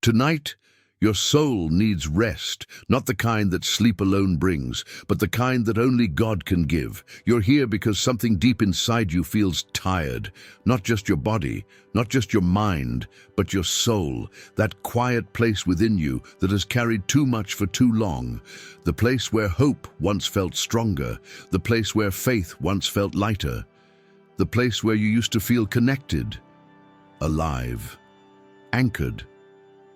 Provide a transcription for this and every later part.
Tonight, your soul needs rest, not the kind that sleep alone brings, but the kind that only God can give. You're here because something deep inside you feels tired. Not just your body, not just your mind, but your soul, that quiet place within you that has carried too much for too long. The place where hope once felt stronger, the place where faith once felt lighter, the place where you used to feel connected, alive, anchored.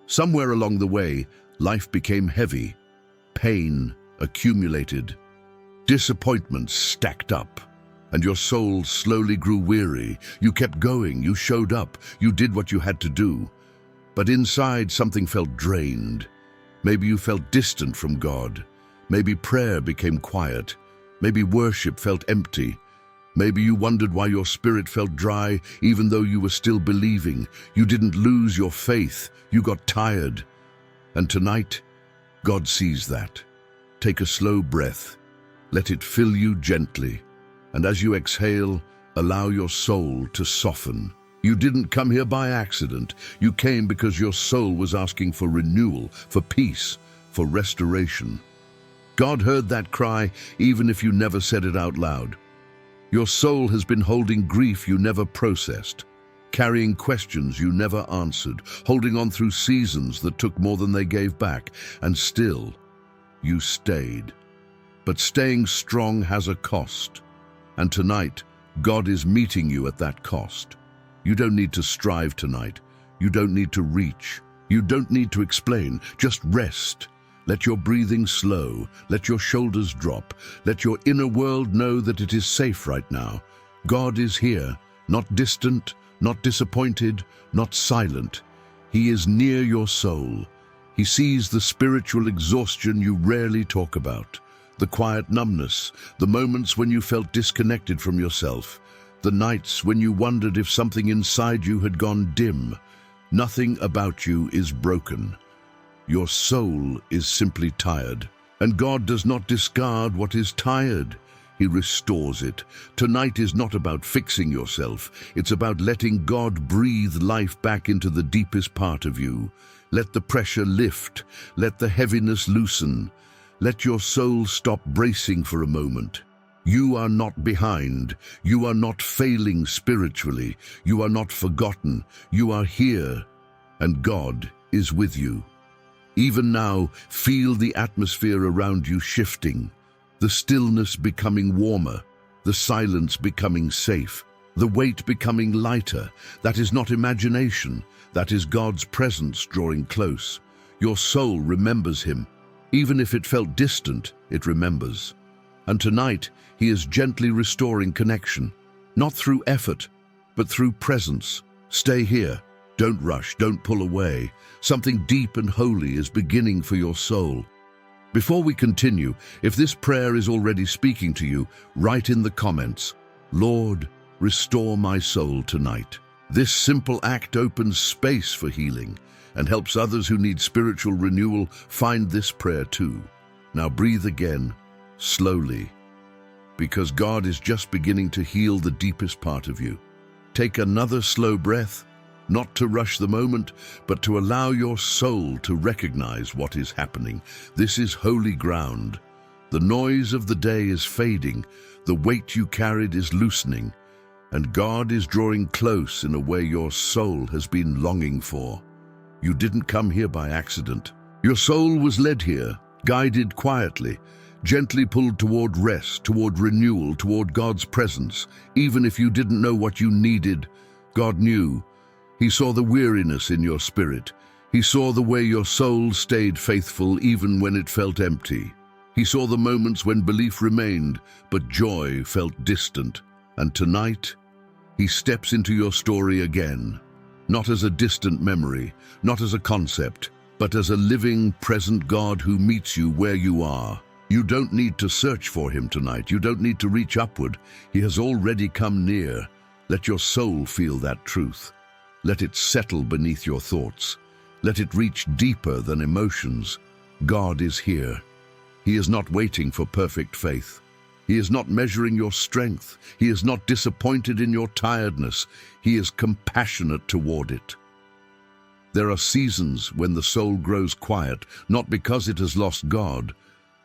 Somewhere along the way, life became heavy, pain accumulated, disappointments stacked up, and your soul slowly grew weary. You kept going, you showed up, you did what you had to do. But inside, something felt drained. Maybe you felt distant from God. Maybe prayer became quiet. Maybe worship felt empty. Maybe you wondered why your spirit felt dry, even though you were still believing. You didn't lose your faith, you got tired. And tonight, God sees that. Take a slow breath. Let it fill you gently. And as you exhale, allow your soul to soften. You didn't come here by accident. You came because your soul was asking for renewal, for peace, for restoration. God heard that cry, even if you never said it out loud. Your soul has been holding grief you never processed, carrying questions you never answered, holding on through seasons that took more than they gave back, and still, you stayed. But staying strong has a cost, and tonight, God is meeting you at that cost. You don't need to strive tonight. You don't need to reach. You don't need to explain. Just rest. Let your breathing slow, let your shoulders drop, let your inner world know that it is safe right now. God is here, not distant, not disappointed, not silent. He is near your soul. He sees the spiritual exhaustion you rarely talk about, the quiet numbness, the moments when you felt disconnected from yourself, the nights when you wondered if something inside you had gone dim. Nothing about you is broken. Your soul is simply tired, and God does not discard what is tired. He restores it. Tonight is not about fixing yourself. It's about letting God breathe life back into the deepest part of you. Let the pressure lift. Let the heaviness loosen. Let your soul stop bracing for a moment. You are not behind. You are not failing spiritually. You are not forgotten. You are here, and God is with you. Even now, feel the atmosphere around you shifting, the stillness becoming warmer, the silence becoming safe, the weight becoming lighter. That is not imagination, that is God's presence drawing close. Your soul remembers Him. Even if it felt distant, it remembers. And tonight, He is gently restoring connection, not through effort, but through presence. Stay here. Don't rush, don't pull away. Something deep and holy is beginning for your soul. Before we continue, if this prayer is already speaking to you, write in the comments, "Lord, restore my soul tonight." This simple act opens space for healing and helps others who need spiritual renewal find this prayer too. Now breathe again, slowly, because God is just beginning to heal the deepest part of you. Take another slow breath. Not to rush the moment, but to allow your soul to recognize what is happening. This is holy ground. The noise of the day is fading, the weight you carried is loosening, and God is drawing close in a way your soul has been longing for. You didn't come here by accident. Your soul was led here, guided quietly, gently pulled toward rest, toward renewal, toward God's presence. Even if you didn't know what you needed, God knew. He saw the weariness in your spirit. He saw the way your soul stayed faithful even when it felt empty. He saw the moments when belief remained, but joy felt distant. And tonight, He steps into your story again, not as a distant memory, not as a concept, but as a living, present God who meets you where you are. You don't need to search for Him tonight. You don't need to reach upward. He has already come near. Let your soul feel that truth. Let it settle beneath your thoughts. Let it reach deeper than emotions. God is here. He is not waiting for perfect faith. He is not measuring your strength. He is not disappointed in your tiredness. He is compassionate toward it. There are seasons when the soul grows quiet, not because it has lost God,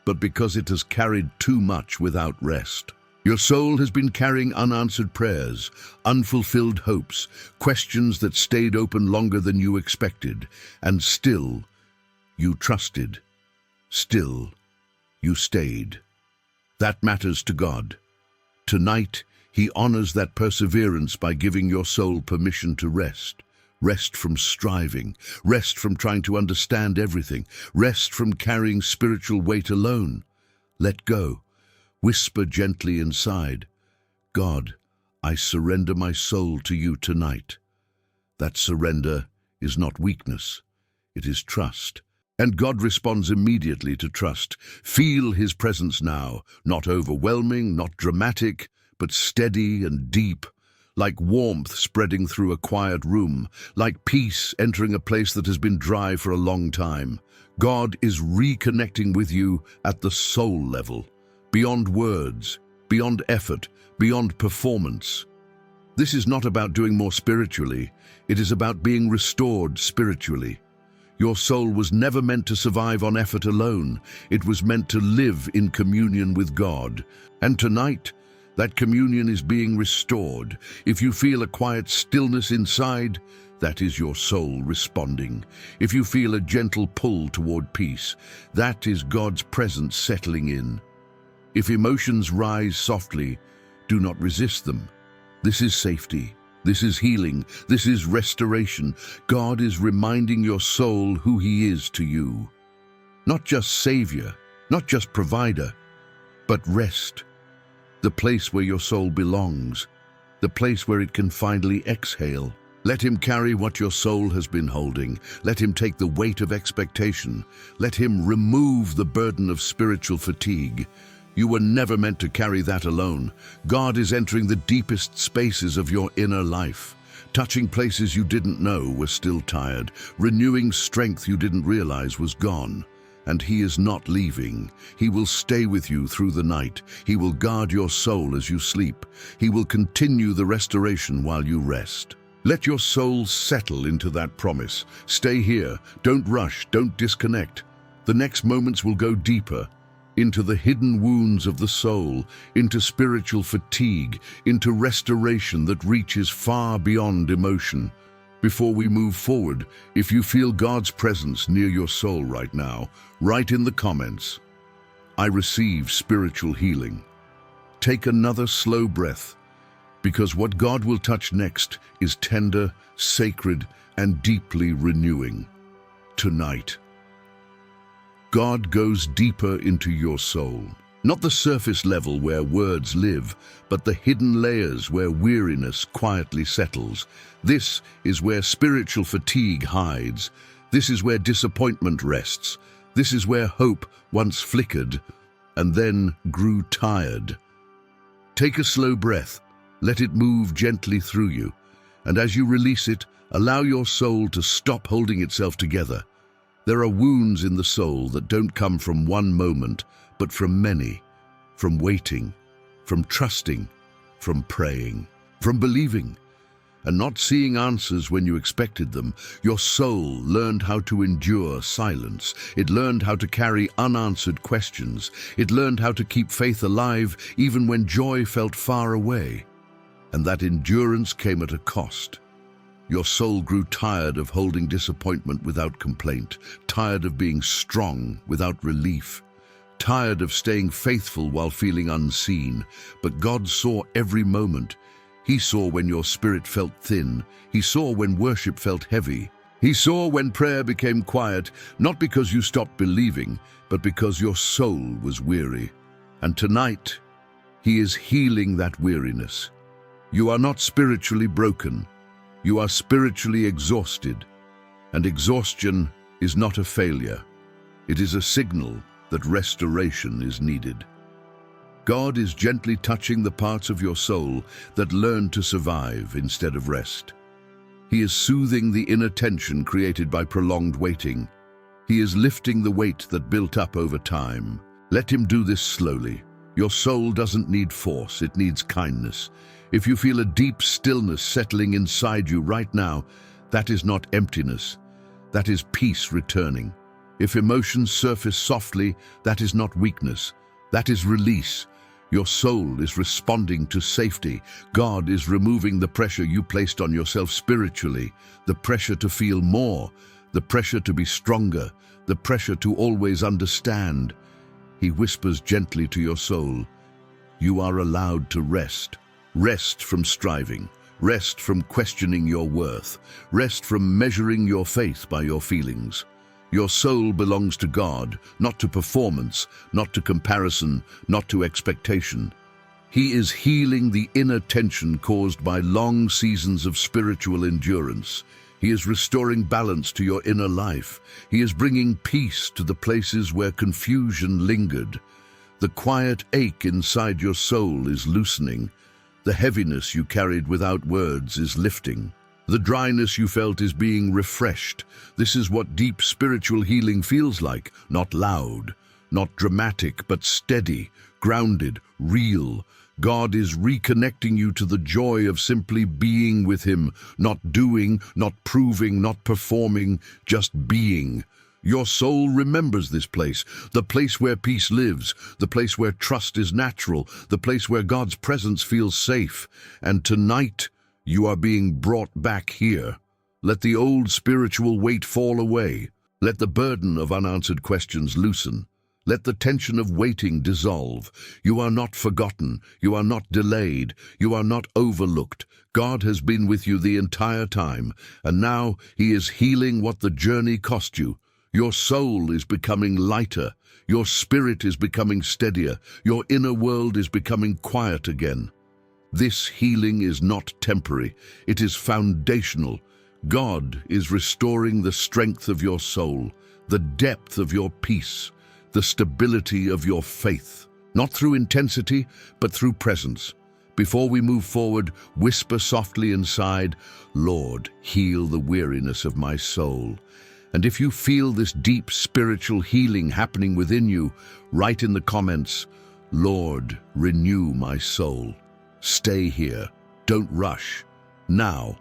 but because it has carried too much without rest. Your soul has been carrying unanswered prayers, unfulfilled hopes, questions that stayed open longer than you expected, and still you trusted. Still you stayed. That matters to God. Tonight, He honors that perseverance by giving your soul permission to rest. Rest from striving, rest from trying to understand everything, rest from carrying spiritual weight alone. Let go. Whisper gently inside, God, I surrender my soul to you tonight. That surrender is not weakness, it is trust. And God responds immediately to trust. Feel His presence now, not overwhelming, not dramatic, but steady and deep. Like warmth spreading through a quiet room, like peace entering a place that has been dry for a long time. God is reconnecting with you at the soul level, beyond words, beyond effort, beyond performance. This is not about doing more spiritually, it is about being restored spiritually. Your soul was never meant to survive on effort alone, it was meant to live in communion with God. And tonight, that communion is being restored. If you feel a quiet stillness inside, that is your soul responding. If you feel a gentle pull toward peace, that is God's presence settling in. If emotions rise softly, do not resist them. This is safety. This is healing. This is restoration. God is reminding your soul who He is to you. Not just Savior, not just provider, but rest. The place where your soul belongs, the place where it can finally exhale. Let Him carry what your soul has been holding. Let Him take the weight of expectation. Let Him remove the burden of spiritual fatigue. You were never meant to carry that alone. God is entering the deepest spaces of your inner life, touching places you didn't know were still tired, renewing strength you didn't realize was gone. And He is not leaving. He will stay with you through the night. He will guard your soul as you sleep. He will continue the restoration while you rest. Let your soul settle into that promise. Stay here. Don't rush. Don't disconnect. The next moments will go deeper, into the hidden wounds of the soul, into spiritual fatigue, into restoration that reaches far beyond emotion. Before we move forward, if you feel God's presence near your soul right now, write in the comments, I receive spiritual healing. Take another slow breath, because what God will touch next is tender, sacred, and deeply renewing. Tonight, God goes deeper into your soul. Not the surface level where words live, but the hidden layers where weariness quietly settles. This is where spiritual fatigue hides. This is where disappointment rests. This is where hope once flickered and then grew tired. Take a slow breath. Let it move gently through you. And as you release it, allow your soul to stop holding itself together. There are wounds in the soul that don't come from one moment, but from many, from waiting, from trusting, from praying, from believing, and not seeing answers when you expected them. Your soul learned how to endure silence. It learned how to carry unanswered questions. It learned how to keep faith alive even when joy felt far away. And that endurance came at a cost. Your soul grew tired of holding disappointment without complaint, tired of being strong without relief, tired of staying faithful while feeling unseen. But God saw every moment. He saw when your spirit felt thin. He saw when worship felt heavy. He saw when prayer became quiet, not because you stopped believing, but because your soul was weary. And tonight, He is healing that weariness. You are not spiritually broken. You are spiritually exhausted. And exhaustion is not a failure. It is a signal that restoration is needed. God is gently touching the parts of your soul that learn to survive instead of rest. He is soothing the inner tension created by prolonged waiting. He is lifting the weight that built up over time. Let Him do this slowly. Your soul doesn't need force, it needs kindness. If you feel a deep stillness settling inside you right now, that is not emptiness. that is peace returning. If emotions surface softly, that is not weakness, that is release. Your soul is responding to safety. God is removing the pressure you placed on yourself spiritually, the pressure to feel more, the pressure to be stronger, the pressure to always understand. He whispers gently to your soul, you are allowed to rest. Rest from striving. Rest from questioning your worth. Rest from measuring your faith by your feelings. Your soul belongs to God, not to performance, not to comparison, not to expectation. He is healing the inner tension caused by long seasons of spiritual endurance. He is restoring balance to your inner life. He is bringing peace to the places where confusion lingered. The quiet ache inside your soul is loosening. The heaviness you carried without words is lifting. The dryness you felt is being refreshed. This is what deep spiritual healing feels like, not loud, not dramatic, but steady, grounded, real. God is reconnecting you to the joy of simply being with Him, not doing, not proving, not performing, just being. Your soul remembers this place, the place where peace lives, the place where trust is natural, the place where God's presence feels safe. And tonight, you are being brought back here. Let the old spiritual weight fall away. Let the burden of unanswered questions loosen. Let the tension of waiting dissolve. You are not forgotten. You are not delayed. You are not overlooked. God has been with you the entire time, and now He is healing what the journey cost you. Your soul is becoming lighter. Your spirit is becoming steadier. Your inner world is becoming quiet again. This healing is not temporary. It is foundational. God is restoring the strength of your soul, the depth of your peace, the stability of your faith, not through intensity, but through presence. Before we move forward, whisper softly inside, Lord, heal the weariness of my soul. And if you feel this deep spiritual healing happening within you, write in the comments, Lord, renew my soul. Stay here. Don't rush. Now,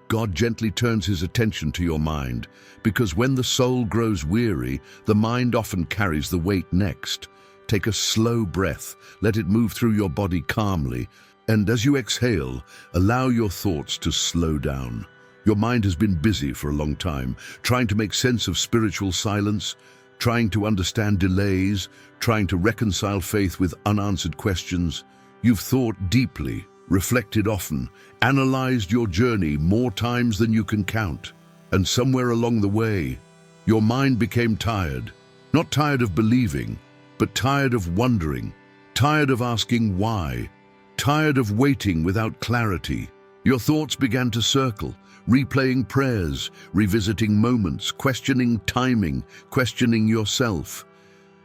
God gently turns His attention to your mind, because when the soul grows weary, the mind often carries the weight next. Take a slow breath, let it move through your body calmly, and as you exhale, allow your thoughts to slow down. Your mind has been busy for a long time, trying to make sense of spiritual silence, trying to understand delays, trying to reconcile faith with unanswered questions. You've thought deeply, reflected often, analyzed your journey more times than you can count. And somewhere along the way, your mind became tired. Not tired of believing, but tired of wondering, tired of asking why, tired of waiting without clarity. Your thoughts began to circle, replaying prayers, revisiting moments, questioning timing, questioning yourself.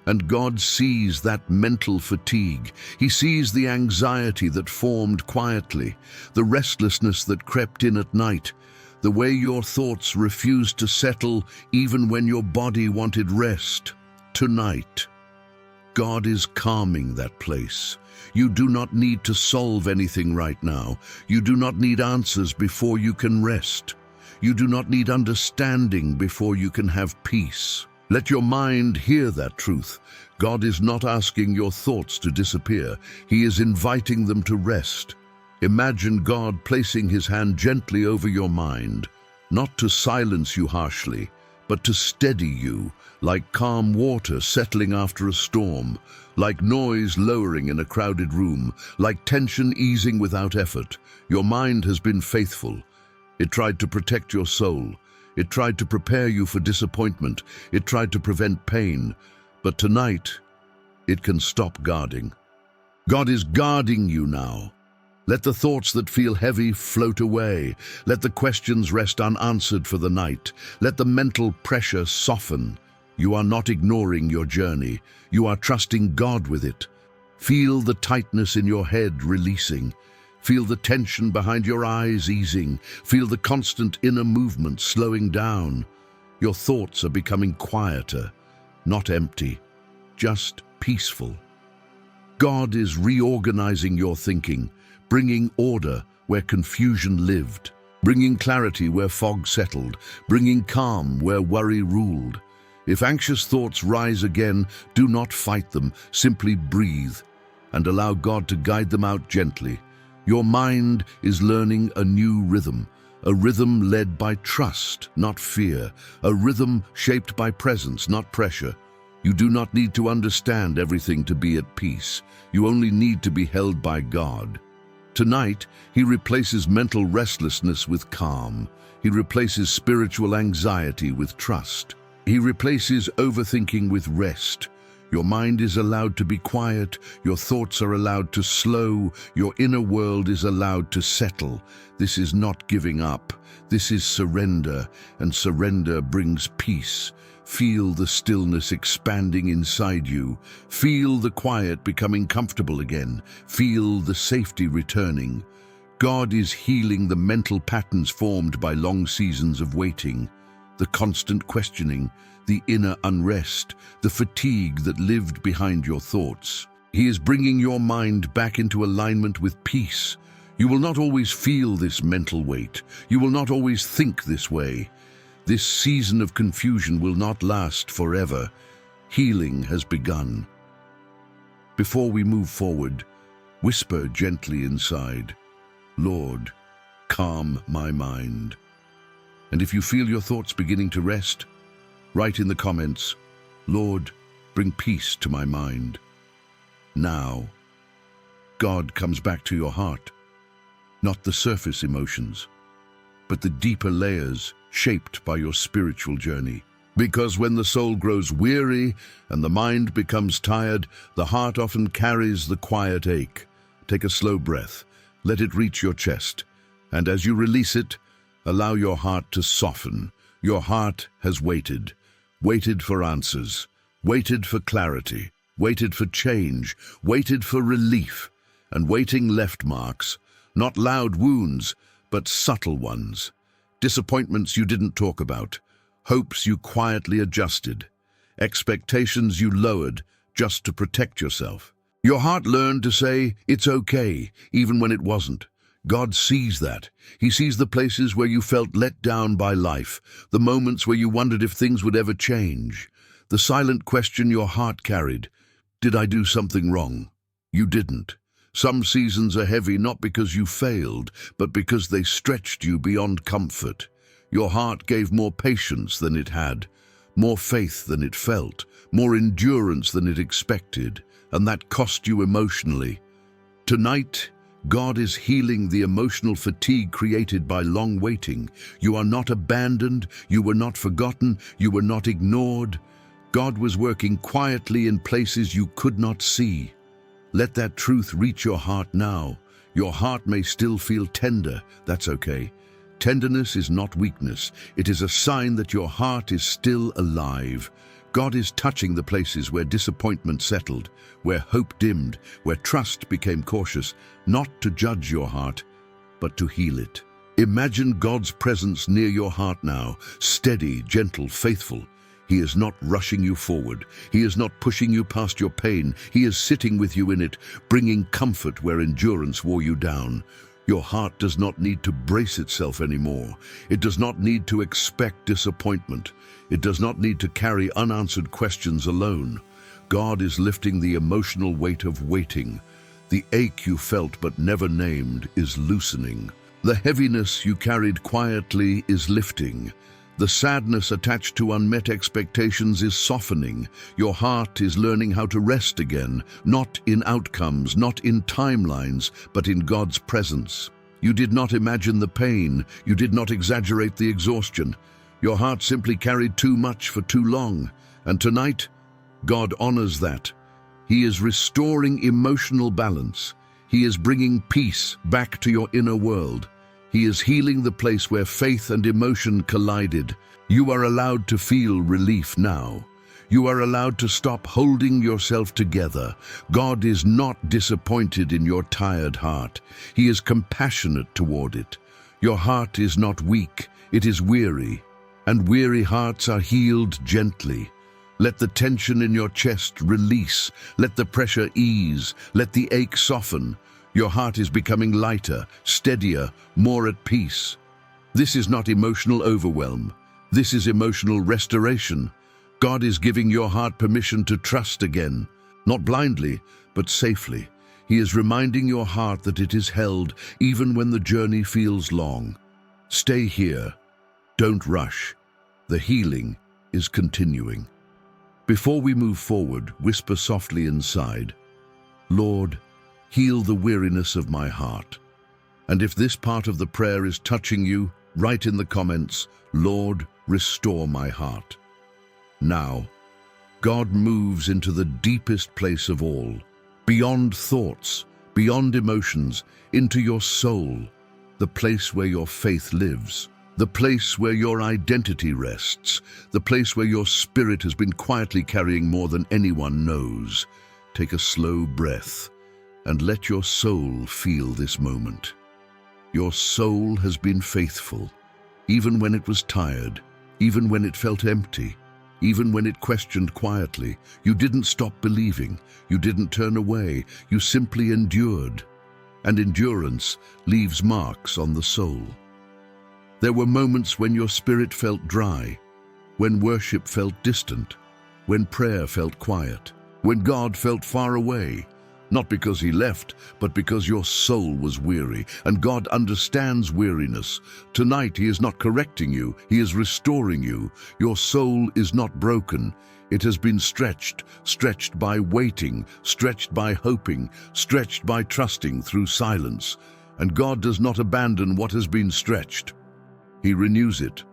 And God sees that mental fatigue. He sees the anxiety that formed quietly, the restlessness that crept in at night, the way your thoughts refused to settle even when your body wanted rest. Tonight, God is calming that place. You do not need to solve anything right now. You do not need answers before you can rest. You do not need understanding before you can have peace. Let your mind hear that truth. God is not asking your thoughts to disappear. He is inviting them to rest. Imagine God placing His hand gently over your mind, not to silence you harshly, but to steady you, like calm water settling after a storm, like noise lowering in a crowded room, like tension easing without effort. Your mind has been faithful. It tried to protect your soul. It tried to prepare you for disappointment. It tried to prevent pain. But tonight, it can stop guarding. God is guarding you now. Let the thoughts that feel heavy float away. Let the questions rest unanswered for the night. Let the mental pressure soften. You are not ignoring your journey. You are trusting God with it. Feel the tightness in your head releasing. Feel the tension behind your eyes easing. Feel the constant inner movement slowing down. Your thoughts are becoming quieter, not empty, just peaceful. God is reorganizing your thinking, bringing order where confusion lived. bringing clarity where fog settled, bringing calm where worry ruled. If anxious thoughts rise again, do not fight them, simply breathe and allow God to guide them out gently. Your mind is learning a new rhythm, a rhythm led by trust, not fear, a rhythm shaped by presence, not pressure. You do not need to understand everything to be at peace. You only need to be held by God. Tonight, He replaces mental restlessness with calm. He replaces spiritual anxiety with trust. He replaces overthinking with rest. Your mind is allowed to be quiet, your thoughts are allowed to slow, your inner world is allowed to settle. This is not giving up, this is surrender, and surrender brings peace. Feel the stillness expanding inside you. Feel the quiet becoming comfortable again. Feel the safety returning. God is healing the mental patterns formed by long seasons of waiting, the constant questioning, the inner unrest, the fatigue that lived behind your thoughts. He is bringing your mind back into alignment with peace. You will not always feel this mental weight. You will not always think this way. This season of confusion will not last forever. Healing has begun. Before we move forward, whisper gently inside, Lord, calm my mind. And if you feel your thoughts beginning to rest, write in the comments, Lord, bring peace to my mind. Now, God comes back to your heart, not the surface emotions, but the deeper layers shaped by your spiritual journey. Because when the soul grows weary and the mind becomes tired, the heart often carries the quiet ache. Take a slow breath, let it reach your chest, and as you release it, allow your heart to soften. Your heart has waited for answers, waited for clarity, waited for change, waited for relief, and waiting left marks, not loud wounds, but subtle ones. Disappointments you didn't talk about, hopes you quietly adjusted, expectations you lowered just to protect yourself. Your heart learned to say, it's okay, even when it wasn't. God sees that. He sees the places where you felt let down by life, the moments where you wondered if things would ever change. The silent question your heart carried, did I do something wrong? You didn't. Some seasons are heavy not because you failed, but because they stretched you beyond comfort. Your heart gave more patience than it had, more faith than it felt, more endurance than it expected, and that cost you emotionally. Tonight, God is healing the emotional fatigue created by long waiting. You are not abandoned, you were not forgotten, you were not ignored. God was working quietly in places you could not see. Let that truth reach your heart now. Your heart may still feel tender, that's okay. Tenderness is not weakness, it is a sign that your heart is still alive. God is touching the places where disappointment settled, where hope dimmed, where trust became cautious, not to judge your heart, but to heal it. Imagine God's presence near your heart now, steady, gentle, faithful. He is not rushing you forward. He is not pushing you past your pain. He is sitting with you in it, bringing comfort where endurance wore you down. Your heart does not need to brace itself anymore. It does not need to expect disappointment. It does not need to carry unanswered questions alone. God is lifting the emotional weight of waiting. The ache you felt but never named is loosening. The heaviness you carried quietly is lifting. The sadness attached to unmet expectations is softening. Your heart is learning how to rest again, not in outcomes, not in timelines, but in God's presence. You did not imagine the pain. You did not exaggerate the exhaustion. Your heart simply carried too much for too long. And tonight, God honors that. He is restoring emotional balance. He is bringing peace back to your inner world. He is healing the place where faith and emotion collided. You are allowed to feel relief now. You are allowed to stop holding yourself together. God is not disappointed in your tired heart. He is compassionate toward it. Your heart is not weak, it is weary. And weary hearts are healed gently. Let the tension in your chest release. Let the pressure ease. Let the ache soften. Your heart is becoming lighter, steadier, more at peace. This is not emotional overwhelm. This is emotional restoration. God is giving your heart permission to trust again, not blindly, but safely. He is reminding your heart that it is held even when the journey feels long. Stay here. Don't rush. The healing is continuing. Before we move forward, whisper softly inside, Lord, heal the weariness of my heart. And if this part of the prayer is touching you, write in the comments, Lord, restore my heart. Now, God moves into the deepest place of all, beyond thoughts, beyond emotions, into your soul, the place where your faith lives, the place where your identity rests, the place where your spirit has been quietly carrying more than anyone knows. Take a slow breath and let your soul feel this moment. Your soul has been faithful, even when it was tired, even when it felt empty, even when it questioned quietly. You didn't stop believing. You didn't turn away. You simply endured. And endurance leaves marks on the soul. There were moments when your spirit felt dry, when worship felt distant, when prayer felt quiet, when God felt far away. Not because he left, but because your soul was weary, and God understands weariness. Tonight, he is not correcting you, he is restoring you. Your soul is not broken. It has been stretched by waiting, stretched by hoping, stretched by trusting through silence. And God does not abandon what has been stretched. He renews it.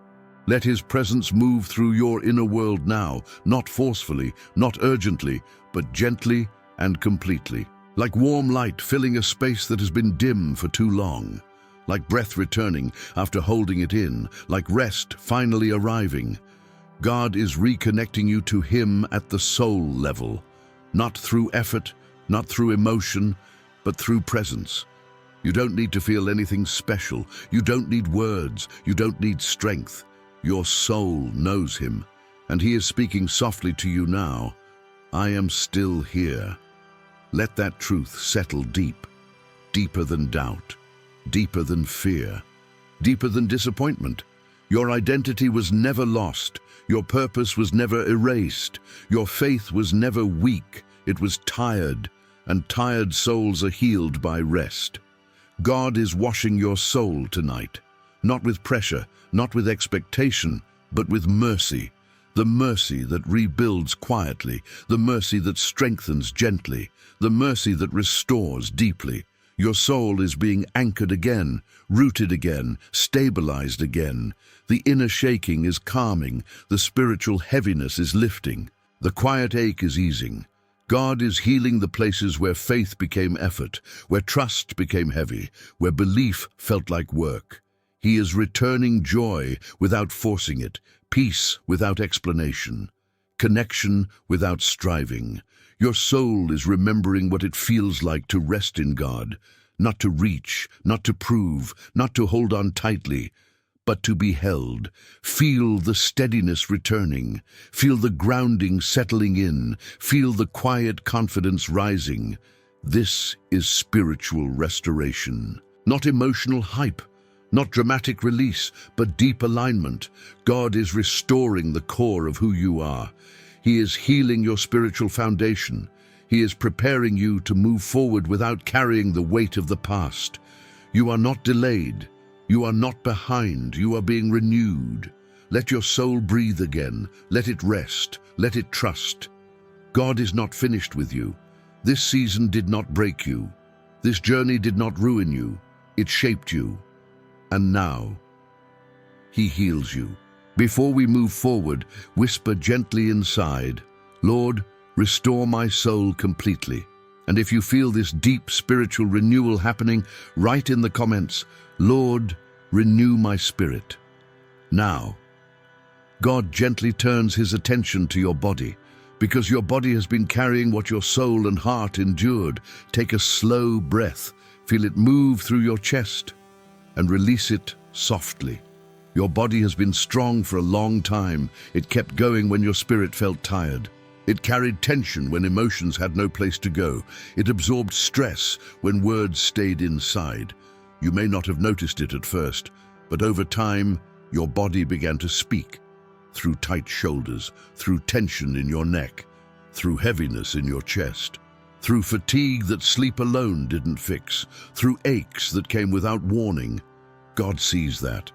Let his presence move through your inner world now, not forcefully, not urgently, but gently and completely, like warm light filling a space that has been dim for too long, like breath returning after holding it in, like rest finally arriving. God is reconnecting you to him at the soul level, not through effort, not through emotion, but through presence. You don't need to feel anything special. You don't need words. You don't need strength. Your soul knows him, and he is speaking softly to you now. I am still here. Let that truth settle deep, deeper than doubt, deeper than fear, deeper than disappointment. Your identity was never lost. Your purpose was never erased. Your faith was never weak. It was tired, and tired souls are healed by rest. God is washing your soul tonight, not with pressure, not with expectation, but with mercy. The mercy that rebuilds quietly, the mercy that strengthens gently, the mercy that restores deeply. Your soul is being anchored again, rooted again, stabilized again. The inner shaking is calming, the spiritual heaviness is lifting, the quiet ache is easing. God is healing the places where faith became effort, where trust became heavy, where belief felt like work. He is returning joy without forcing it, peace without explanation, connection without striving. Your soul is remembering what it feels like to rest in God, not to reach, not to prove, not to hold on tightly, but to be held. Feel the steadiness returning, feel the grounding settling in, feel the quiet confidence rising. This is spiritual restoration, not emotional hype, not dramatic release, but deep alignment. God is restoring the core of who you are. He is healing your spiritual foundation. He is preparing you to move forward without carrying the weight of the past. You are not delayed. You are not behind. You are being renewed. Let your soul breathe again. Let it rest. Let it trust. God is not finished with you. This season did not break you. This journey did not ruin you. It shaped you. And now, he heals you. Before we move forward, whisper gently inside, Lord, restore my soul completely. And if you feel this deep spiritual renewal happening, write in the comments, Lord, renew my spirit. Now, God gently turns his attention to your body. Because your body has been carrying what your soul and heart endured, take a slow breath. Feel it move through your chest and release it softly. Your body has been strong for a long time. It kept going when your spirit felt tired. It carried tension when emotions had no place to go. It absorbed stress when words stayed inside. You may not have noticed it at first, But over time, your body began to speak, through tight shoulders, through tension in your neck, through heaviness in your chest, through fatigue that sleep alone didn't fix, through aches that came without warning. God sees that.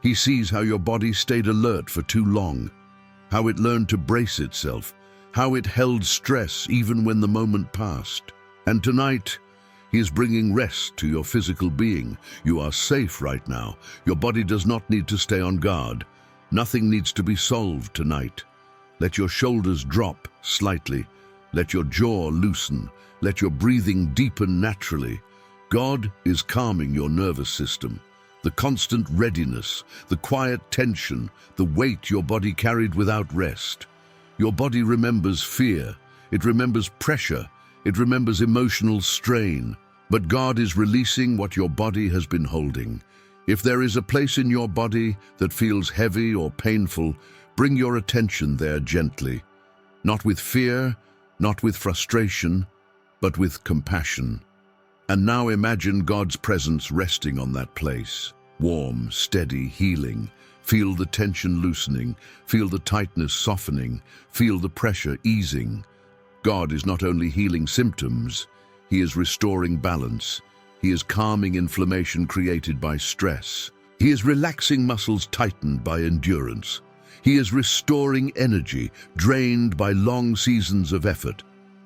He sees how your body stayed alert for too long, how it learned to brace itself, how it held stress even when the moment passed. And tonight, He is bringing rest to your physical being. You are safe right now. Your body does not need to stay on guard. Nothing needs to be solved tonight. Let your shoulders drop slightly. Let your jaw loosen. Let your breathing deepen naturally. God is calming your nervous system. The constant readiness, the quiet tension, the weight your body carried without rest. Your body remembers fear. It remembers pressure. It remembers emotional strain. But God is releasing what your body has been holding. If there is a place in your body that feels heavy or painful, bring your attention there gently. Not with fear, not with frustration, but with compassion. And now imagine God's presence resting on that place. Warm, steady, healing. Feel the tension loosening. Feel the tightness softening. Feel the pressure easing. God is not only healing symptoms, He is restoring balance. He is calming inflammation created by stress. He is relaxing muscles tightened by endurance. He is restoring energy drained by long seasons of effort.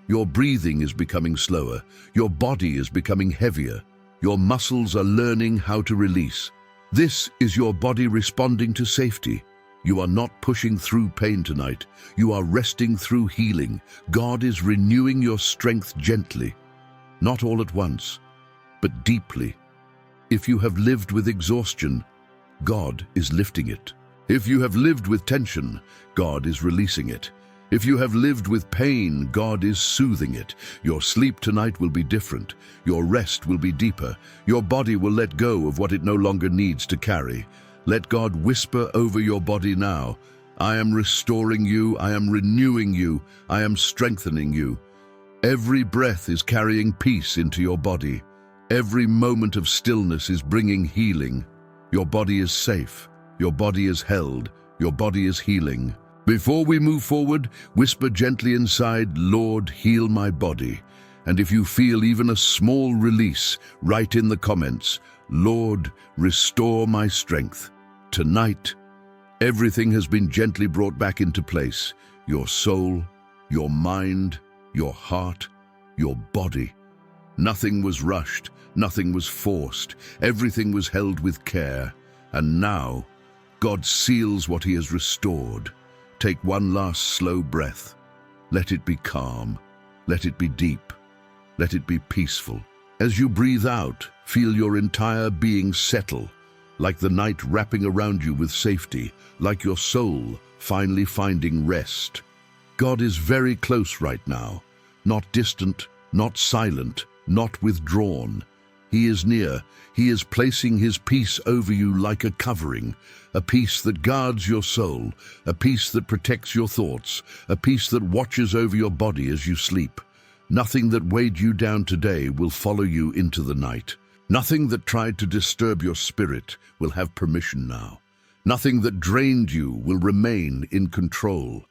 Your breathing is becoming slower. Your body is becoming heavier. Your muscles are learning how to release. This is your body responding to safety. You are not pushing through pain tonight. You are resting through healing. God is renewing your strength gently. Not all at once, but deeply. If you have lived with exhaustion, God is lifting it. If you have lived with tension, God is releasing it. If you have lived with pain, God is soothing it. Your sleep tonight will be different. Your rest will be deeper. Your body will let go of what it no longer needs to carry. Let God whisper over your body now. I am restoring you. I am renewing you. I am strengthening you. Every breath is carrying peace into your body. Every moment of stillness is bringing healing. Your body is safe. Your body is held. Your body is healing. Before we move forward, whisper gently inside, Lord, heal my body. And if you feel even a small release, write in the comments, Lord, restore my strength. Tonight, everything has been gently brought back into place. Your soul, your mind, your heart, your body. Nothing was rushed, nothing was forced. Everything was held with care. And now, God seals what He has restored. Take one last slow breath. Let it be calm. Let it be deep. Let it be peaceful. As you breathe out, feel your entire being settle, like the night wrapping around you with safety, like your soul finally finding rest. God is very close right now, not distant, not silent, not withdrawn. He is near. He is placing His peace over you like a covering, a peace that guards your soul, a peace that protects your thoughts, a peace that watches over your body as you sleep. Nothing that weighed you down today will follow you into the night. Nothing that tried to disturb your spirit will have permission now. Nothing that drained you will remain in control.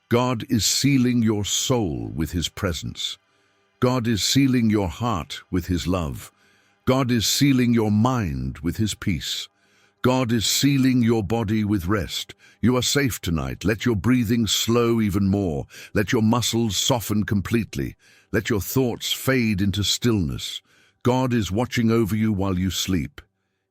God is sealing your soul with His presence. God is sealing your heart with His love. God is sealing your mind with His peace. God is sealing your body with rest. You are safe tonight. Let your breathing slow even more. Let your muscles soften completely. Let your thoughts fade into stillness. God is watching over you while you sleep.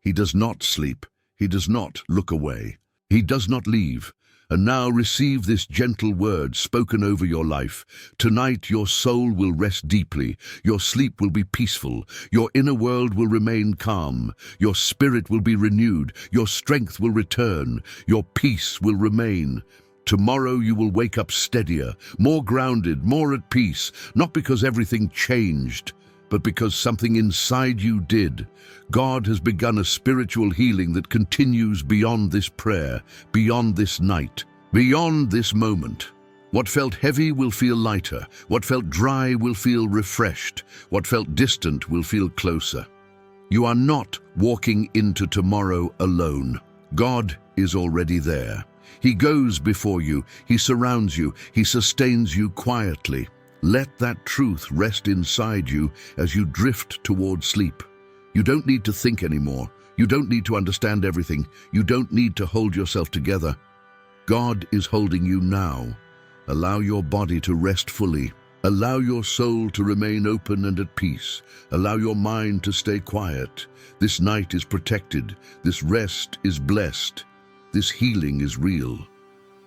He does not sleep. He does not look away. He does not leave. And now receive this gentle word spoken over your life. Tonight your soul will rest deeply. Your sleep will be peaceful. Your inner world will remain calm. Your spirit will be renewed. Your strength will return. Your peace will remain. Tomorrow you will wake up steadier, more grounded, more at peace, not because everything changed, but because something inside you did. God has begun a spiritual healing that continues beyond this prayer, beyond this night, beyond this moment. What felt heavy will feel lighter. What felt dry will feel refreshed. What felt distant will feel closer. You are not walking into tomorrow alone. God is already there. He goes before you, He surrounds you, He sustains you quietly. Let that truth rest inside you as you drift toward sleep. You don't need to think anymore. You don't need to understand everything. You don't need to hold yourself together. God is holding you now. Allow your body to rest fully. Allow your soul to remain open and at peace. Allow your mind to stay quiet. This night is protected. This rest is blessed. This healing is real.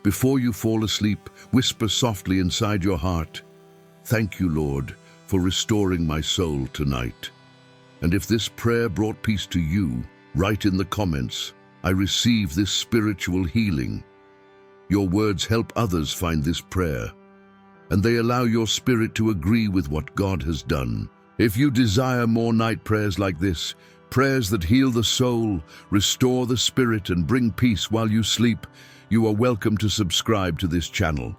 Before you fall asleep, whisper softly inside your heart, "Thank you, Lord, for restoring my soul tonight." And if this prayer brought peace to you, write in the comments, "I receive this spiritual healing." Your words help others find this prayer, and they allow your spirit to agree with what God has done. If you desire more night prayers like this, prayers that heal the soul, restore the spirit, and bring peace while you sleep, you are welcome to subscribe to this channel.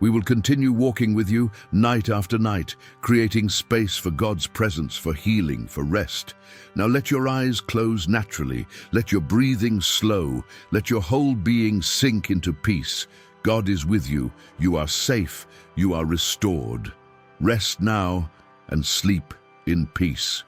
We will continue walking with you night after night, creating space for God's presence, for healing, for rest. Now let your eyes close naturally, let your breathing slow, let your whole being sink into peace. God is with you, you are safe, you are restored. Rest now and sleep in peace.